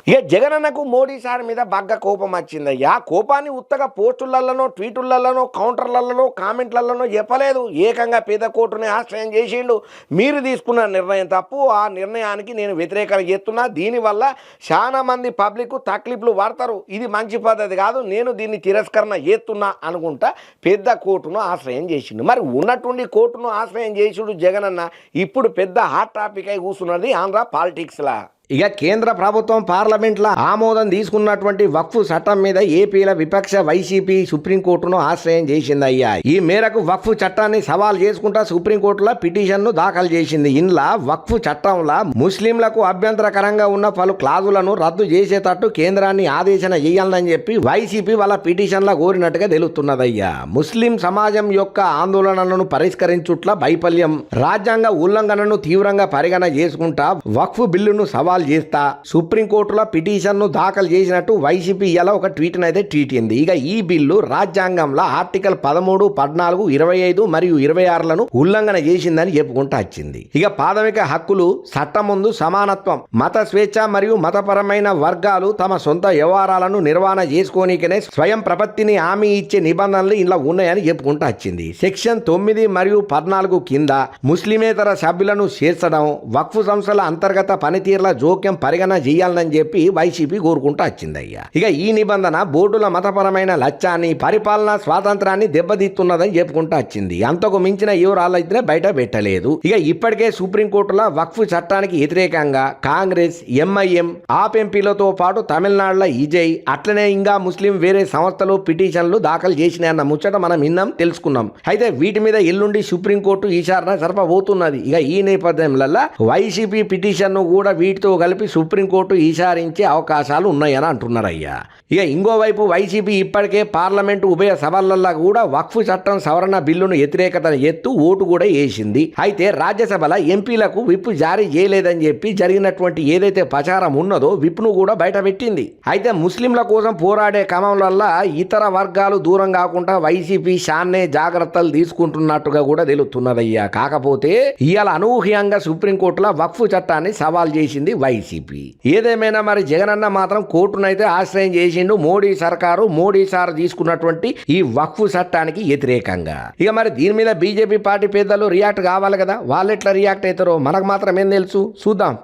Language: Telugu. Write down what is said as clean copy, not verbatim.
ఇక జగనన్నకు మోడీ సార్ మీద బాగా కోపం వచ్చిందయ్యా. కోపాన్ని ఉత్తగా పోస్టులలోనో ట్వీటులలోనో కౌంటర్లలోనో కామెంట్లలోనో చెప్పలేదు. ఏకంగా పెద్ద కోర్టుని ఆశ్రయం చేసిండు. మీరు తీసుకున్న నిర్ణయం తప్పు, ఆ నిర్ణయానికి నేను వ్యతిరేకంగా చేస్తున్నా, దీనివల్ల చాలా మంది పబ్లిక్ తక్లీఫ్లు పడతారు, ఇది మంచి పద్ధతి కాదు, నేను దీన్ని తిరస్కరణ చేస్తున్నా అనుకుంటా పెద్ద కోర్టును ఆశ్రయం చేసిండు. మరి ఉన్నటువంటి కోర్టును ఆశ్రయం చేసుడు జగనన్న ఇప్పుడు పెద్ద హాట్ టాపిక్ అయి కూర్చున్నది ఆంధ్ర పాలిటిక్స్లా. ఇక కేంద్ర ప్రభుత్వం పార్లమెంట్లో ఆమోదం తీసుకున్నటువంటి వక్ఫ్ చట్టం మీద ఏపీల విపక్ష వైసీపీ సుప్రీంకోర్టును ఆశ్రయం చేసిందయ్యా. ఈ మేరకు వక్ఫ్ చట్టాన్ని సవాల్ చేసుకుంటా సుప్రీంకోర్టులో పిటిషన్ను దాఖలు చేసింది. ఇందులో వక్ఫ్ చట్టంలో ముస్లింలకు అభ్యంతరకరంగా ఉన్న పలు క్లాజులను రద్దు చేసేటట్టు కేంద్రాన్ని ఆదేశన చేయాలని చెప్పి వైసీపీ వాళ్ళ పిటిషన్లో కోరినట్టుగా తెలుస్తున్నదయ్యా. ముస్లిం సమాజం యొక్క ఆందోళనలను పరిష్కరించుట్ల వైఫల్యం, రాజ్యాంగ ఉల్లంఘనను తీవ్రంగా పరిగణ చేసుకుంటా వక్ఫ్ బిల్లును సవాల్ చేస్తా సుప్రీంకోర్టులో పిటిషన్ను దాఖలు చేసినట్టు వైసీపీ ఇలా ఒక ట్వీట్ను అయితే ట్వీటింది. ఇక ఈ బిల్లు రాజ్యాంగంలో ఆర్టికల్ 13, 14, 25 మరియు 26లను ఉల్లంఘన చేసిందని చెప్పుకుంటూ వచ్చింది. ఇక ప్రాథమిక హక్కులు, చట్టం ముందు సమానత్వం, మత స్వేచ్ఛ మరియు మతపరమైన వర్గాలు తమ సొంత వ్యవహారాలను నిర్వహణ చేసుకోనికనే స్వయం ప్రపత్తిని హామీ ఇచ్చే నిబంధనలు ఇలా ఉన్నాయని చెప్పుకుంటూ వచ్చింది. సెక్షన్ 9 మరియు 14 కింద ముస్లిమేతర సభ్యులను చేర్చడం, వక్ఫ్ సంస్థల అంతర్గత పనితీరుల జోక్యం పరిగణ చేయాలని చెప్పి వైసీపీ కోరుకుంటూ వచ్చిందయ్యా. ఇక ఈ నిబంధన బోర్డుల మతపరమైన లక్ష్యాన్ని, పరిపాలనా స్వాతంత్రాన్ని దెబ్బతీస్తున్నదని చెప్పుకుంటూ వచ్చింది. అంతకు మించిన వివరాలు అయితే బయట పెట్టలేదు. ఇక ఇప్పటికే సుప్రీంకోర్టులో వక్ఫ్ చట్టానికి వ్యతిరేకంగా కాంగ్రెస్, ఎంఐఎం, ఆప్ ఎంపీలతో పాటు తమిళనాడులో ఈజై, అట్లనే ఇంకా ముస్లిం వేరే సంస్థలు పిటిషన్లు దాఖలు చేసినాయన్న ముచ్చట మనం విన్నాం, తెలుసుకున్నాం. అయితే వీటి మీద ఎల్లుండి సుప్రీంకోర్టు విచారణ జరపబోతున్నది. ఇక ఈ నేపథ్యంలో వైసీపీ పిటిషన్ను కూడా వీటితో కలిపి సుప్రీంకోర్టు విచారించే అవకాశాలు ఉన్నాయని అంటున్నారయ్యా. ఇక ఇంకోవైపు వైసీపీ ఇప్పటికే పార్లమెంటు ఉభయ సభలలో కూడా వక్ఫ్ చట్టం సవరణ బిల్లును వ్యతిరేకత ఎత్తు ఓటు కూడా వేసింది. అయితే రాజ్యసభలో ఎంపీలకు విప్ జారీ చేయలేదని చెప్పి జరిగినటువంటి ఏదైతే ప్రచారం ఉన్నదో విప్ను కూడా బయట పెట్టింది. అయితే ముస్లింల కోసం పోరాడే క్రమంలో ఇతర వర్గాలు దూరం కాకుండా వైసీపీ షాన్నే జాగ్రత్తలు తీసుకుంటున్నట్టుగా కూడా తెలుస్తున్నదయ్యా. కాకపోతే ఇవాళ అనూహ్యంగా సుప్రీంకోర్టులో వక్ఫ్ చట్టాన్ని సవాల్ చేసింది వైసీపీ. ఏదేమైనా మరి జగనన్న మాత్రం కోర్టునైతే ఆశ్రయం చేసిండు. మోడీ సర్కారు, మోడీ సార్ తీసుకున్నటువంటి ఈ వక్ఫ్ చట్టానికి వ్యతిరేకంగా. ఇక మరి దీని మీద బీజేపీ పార్టీ పెద్దలు రియాక్ట్ కావాలి కదా. వాళ్ళు ఎట్లా రియాక్ట్ అవుతారో మనకు మాత్రం ఏం తెలుసు, చూద్దాం.